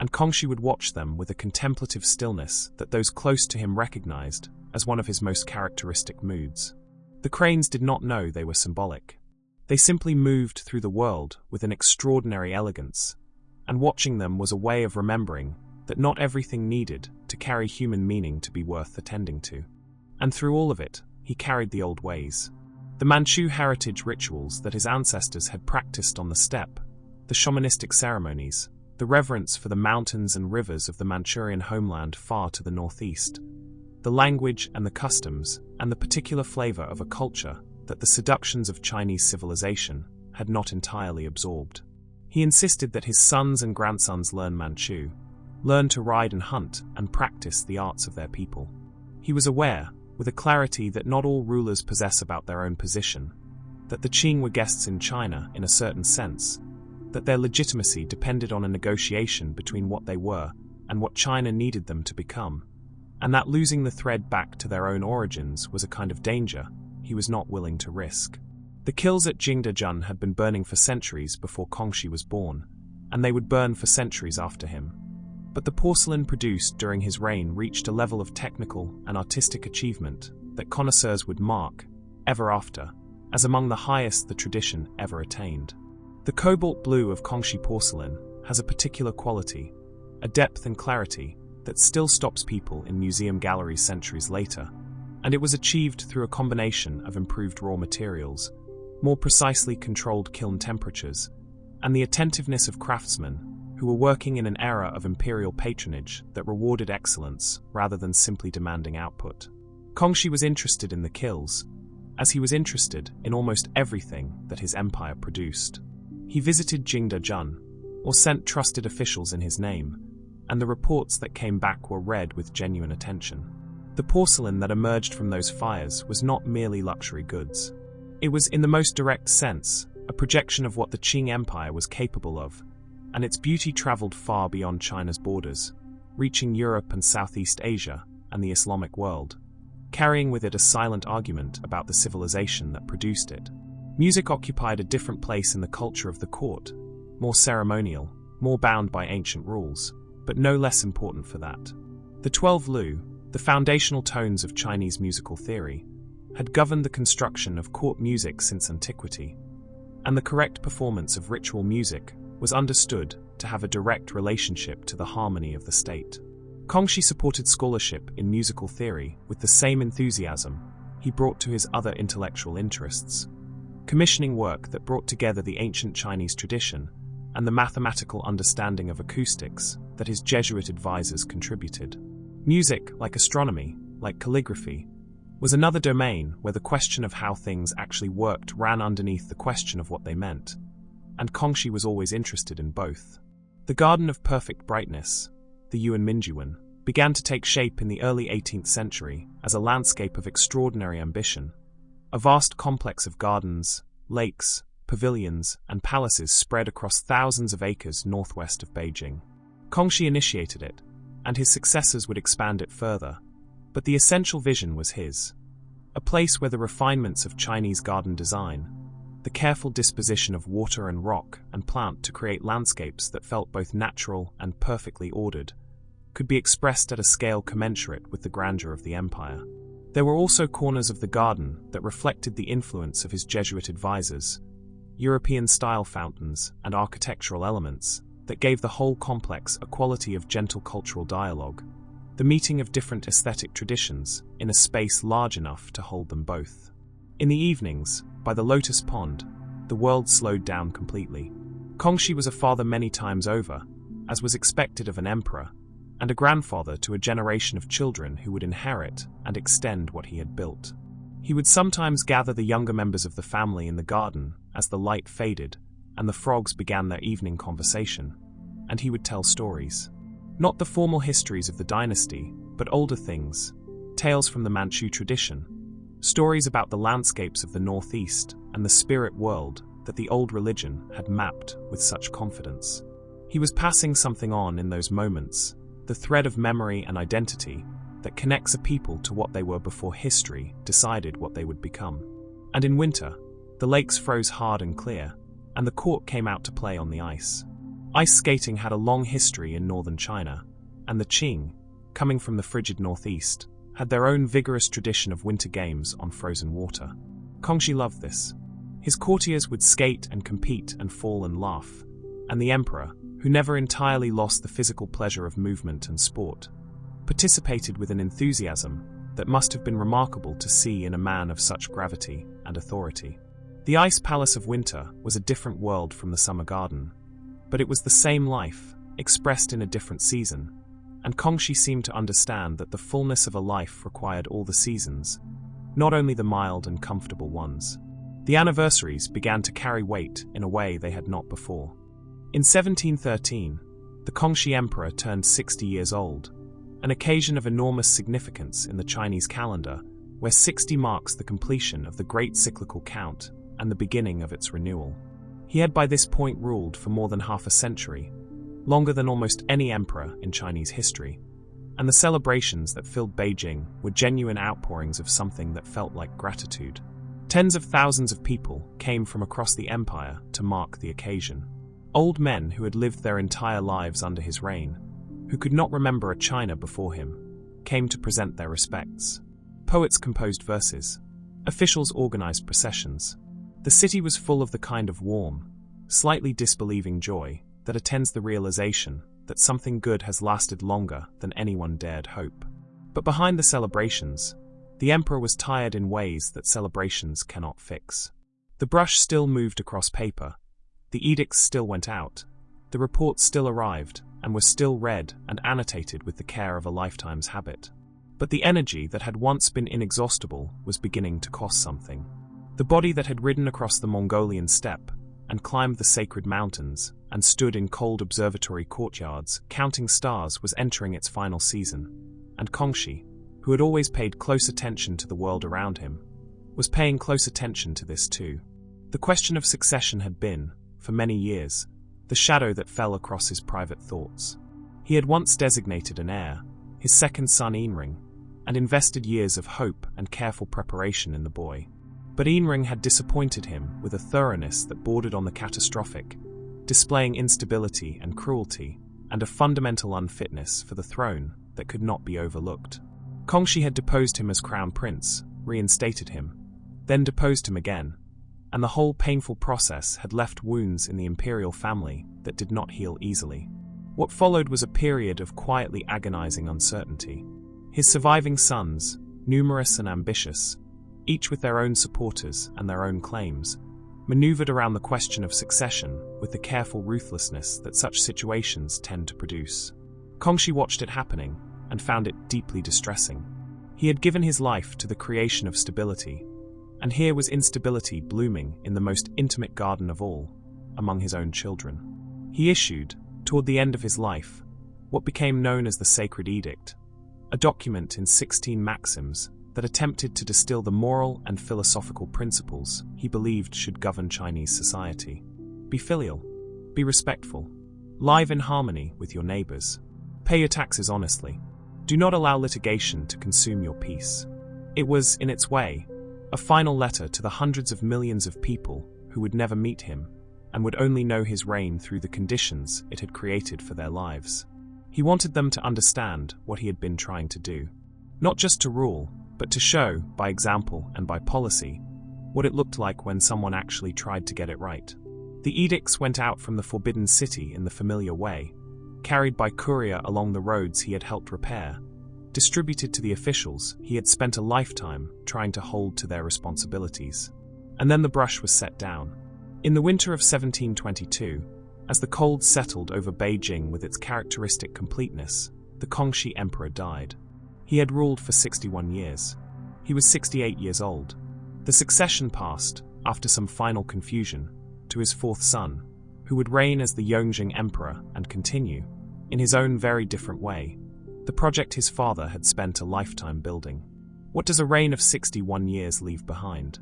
and Kangxi would watch them with a contemplative stillness that those close to him recognized as one of his most characteristic moods. The cranes did not know they were symbolic. They simply moved through the world with an extraordinary elegance, and watching them was a way of remembering that not everything needed to carry human meaning to be worth attending to. And through all of it, he carried the old ways. The Manchu heritage rituals that his ancestors had practiced on the steppe, the shamanistic ceremonies, the reverence for the mountains and rivers of the Manchurian homeland far to the northeast, the language and the customs, and the particular flavor of a culture that the seductions of Chinese civilization had not entirely absorbed. He insisted that his sons and grandsons learn Manchu, learn to ride and hunt, and practice the arts of their people. He was aware, with a clarity that not all rulers possess about their own position, that the Qing were guests in China in a certain sense, that their legitimacy depended on a negotiation between what they were and what China needed them to become, and that losing the thread back to their own origins was a kind of danger he was not willing to risk. The kilns at Jingdezhen had been burning for centuries before Kangxi was born, and they would burn for centuries after him. But the porcelain produced during his reign reached a level of technical and artistic achievement that connoisseurs would mark, ever after, as among the highest the tradition ever attained. The cobalt blue of Kangxi porcelain has a particular quality, a depth and clarity that still stops people in museum galleries centuries later, and it was achieved through a combination of improved raw materials, more precisely controlled kiln temperatures, and the attentiveness of craftsmen who were working in an era of imperial patronage that rewarded excellence rather than simply demanding output. Kangxi was interested in the kilns, as he was interested in almost everything that his empire produced. He visited Jingdezhen, or sent trusted officials in his name, and the reports that came back were read with genuine attention. The porcelain that emerged from those fires was not merely luxury goods. It was, in the most direct sense, a projection of what the Qing Empire was capable of, and its beauty traveled far beyond China's borders, reaching Europe and Southeast Asia and the Islamic world, carrying with it a silent argument about the civilization that produced it. Music occupied a different place in the culture of the court, more ceremonial, more bound by ancient rules, but no less important for that. The 12 Lu, the foundational tones of Chinese musical theory, had governed the construction of court music since antiquity, and the correct performance of ritual music was understood to have a direct relationship to the harmony of the state. Kangxi supported scholarship in musical theory with the same enthusiasm he brought to his other intellectual interests, commissioning work that brought together the ancient Chinese tradition and the mathematical understanding of acoustics that his Jesuit advisors contributed. Music, like astronomy, like calligraphy, was another domain where the question of how things actually worked ran underneath the question of what they meant, and Kangxi was always interested in both. The Garden of Perfect Brightness, the Yuan Mingyuan, began to take shape in the early 18th century as a landscape of extraordinary ambition, a vast complex of gardens, lakes, pavilions, and palaces spread across thousands of acres northwest of Beijing. Kangxi initiated it, and his successors would expand it further, but the essential vision was his: a place where the refinements of Chinese garden design, the careful disposition of water and rock and plant to create landscapes that felt both natural and perfectly ordered, could be expressed at a scale commensurate with the grandeur of the empire. There were also corners of the garden that reflected the influence of his Jesuit advisors, European-style fountains and architectural elements that gave the whole complex a quality of gentle cultural dialogue, the meeting of different aesthetic traditions in a space large enough to hold them both. In the evenings, by the lotus pond, the world slowed down completely. Kangxi was a father many times over, as was expected of an emperor, and a grandfather to a generation of children who would inherit and extend what he had built. He would sometimes gather the younger members of the family in the garden as the light faded and the frogs began their evening conversation, and he would tell stories. Not the formal histories of the dynasty, but older things, tales from the Manchu tradition, stories about the landscapes of the northeast and the spirit world that the old religion had mapped with such confidence. He was passing something on in those moments, the thread of memory and identity that connects a people to what they were before history decided what they would become. And in winter, the lakes froze hard and clear, and the court came out to play on the ice. Ice skating had a long history in northern China, and the Qing, coming from the frigid northeast, had their own vigorous tradition of winter games on frozen water. Kangxi loved this. His courtiers would skate and compete and fall and laugh, and the emperor, who never entirely lost the physical pleasure of movement and sport, participated with an enthusiasm that must have been remarkable to see in a man of such gravity and authority. The ice palace of winter was a different world from the summer garden, but it was the same life, expressed in a different season, and Kangxi seemed to understand that the fullness of a life required all the seasons, not only the mild and comfortable ones. The anniversaries began to carry weight in a way they had not before. In 1713, the Kangxi Emperor turned 60 years old, an occasion of enormous significance in the Chinese calendar, where 60 marks the completion of the great cyclical count and the beginning of its renewal. He had by this point ruled for more than half a century, longer than almost any emperor in Chinese history, and the celebrations that filled Beijing were genuine outpourings of something that felt like gratitude. Tens of thousands of people came from across the empire to mark the occasion. Old men who had lived their entire lives under his reign, who could not remember a China before him, came to present their respects. Poets composed verses. Officials organized processions. The city was full of the kind of warm, slightly disbelieving joy that attends the realization that something good has lasted longer than anyone dared hope. But behind the celebrations, the emperor was tired in ways that celebrations cannot fix. The brush still moved across paper, the edicts still went out, the reports still arrived and were still read and annotated with the care of a lifetime's habit. But the energy that had once been inexhaustible was beginning to cost something. The body that had ridden across the Mongolian steppe and climbed the sacred mountains and stood in cold observatory courtyards counting stars was entering its final season, and Kangxi, who had always paid close attention to the world around him, was paying close attention to this too. The question of succession had been, for many years, the shadow that fell across his private thoughts. He had once designated an heir, his second son Enring, and invested years of hope and careful preparation in the boy. But Enring had disappointed him with a thoroughness that bordered on the catastrophic, displaying instability and cruelty, and a fundamental unfitness for the throne that could not be overlooked. Kangxi had deposed him as crown prince, reinstated him, then deposed him again, and the whole painful process had left wounds in the imperial family that did not heal easily. What followed was a period of quietly agonizing uncertainty. His surviving sons, numerous and ambitious, each with their own supporters and their own claims, maneuvered around the question of succession with the careful ruthlessness that such situations tend to produce. Kangxi watched it happening and found it deeply distressing. He had given his life to the creation of stability, and here was instability blooming in the most intimate garden of all, among his own children. He issued, toward the end of his life, what became known as the Sacred Edict, a document in 16 maxims that attempted to distill the moral and philosophical principles he believed should govern Chinese society. Be filial, be respectful, live in harmony with your neighbors, pay your taxes honestly, do not allow litigation to consume your peace. It was, in its way, a final letter to the hundreds of millions of people who would never meet him and would only know his reign through the conditions it had created for their lives. He wanted them to understand what he had been trying to do, not just to rule, but to show, by example and by policy, what it looked like when someone actually tried to get it right. The edicts went out from the Forbidden City in the familiar way, carried by courier along the roads he had helped repair, distributed to the officials he had spent a lifetime trying to hold to their responsibilities. And then the brush was set down. In the winter of 1722, as the cold settled over Beijing with its characteristic completeness, the Kangxi Emperor died. He had ruled for 61 years. He was 68 years old. The succession passed, after some final confusion, to his fourth son, who would reign as the Kangxi Emperor and continue, in his own very different way, the project his father had spent a lifetime building. What does a reign of 61 years leave behind?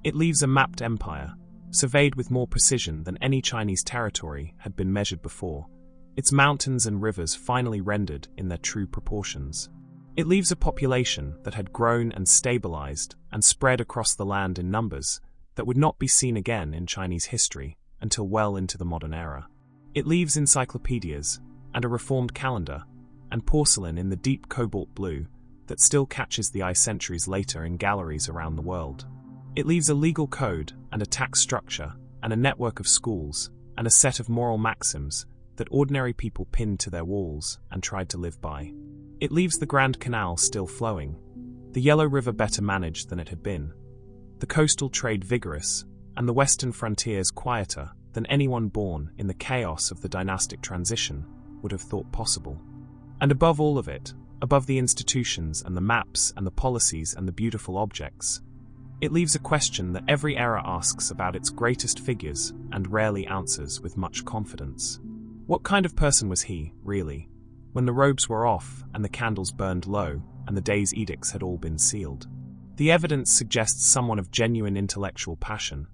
It leaves a mapped empire, surveyed with more precision than any Chinese territory had been measured before, its mountains and rivers finally rendered in their true proportions. It leaves a population that had grown and stabilized and spread across the land in numbers that would not be seen again in Chinese history until well into the modern era. It leaves encyclopedias and a reformed calendar and porcelain in the deep cobalt blue that still catches the eye centuries later in galleries around the world. It leaves a legal code and a tax structure and a network of schools and a set of moral maxims that ordinary people pinned to their walls and tried to live by. It leaves the Grand Canal still flowing, the Yellow River better managed than it had been, the coastal trade vigorous, and the western frontiers quieter than anyone born in the chaos of the dynastic transition would have thought possible. And above all of it, above the institutions and the maps and the policies and the beautiful objects, it leaves a question that every era asks about its greatest figures and rarely answers with much confidence. What kind of person was he, really, when the robes were off and the candles burned low and the day's edicts had all been sealed? The evidence suggests someone of genuine intellectual passion,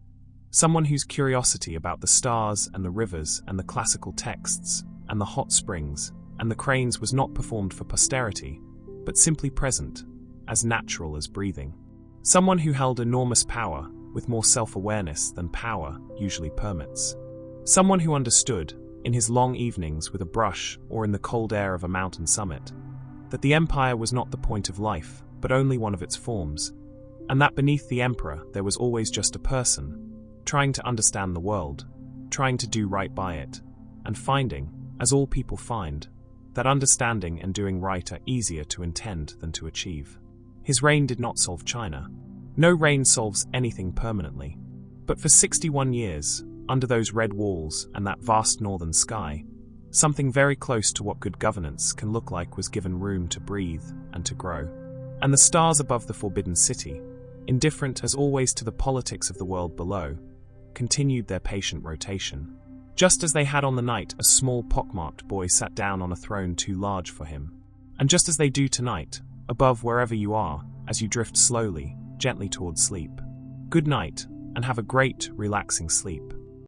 someone whose curiosity about the stars and the rivers and the classical texts and the hot springs and the cranes was not performed for posterity, but simply present, as natural as breathing. Someone who held enormous power with more self-awareness than power usually permits. Someone who understood, in his long evenings with a brush or in the cold air of a mountain summit, that the empire was not the point of life, but only one of its forms, and that beneath the emperor there was always just a person, trying to understand the world, trying to do right by it, and finding, as all people find, that understanding and doing right are easier to intend than to achieve. His reign did not solve China. No reign solves anything permanently. But for 61 years, under those red walls and that vast northern sky, something very close to what good governance can look like was given room to breathe and to grow. And the stars above the Forbidden City, indifferent as always to the politics of the world below, continued their patient rotation. Just as they had on the night a small pockmarked boy sat down on a throne too large for him. And just as they do tonight, above wherever you are, as you drift slowly, gently towards sleep. Good night, and have a great, relaxing sleep.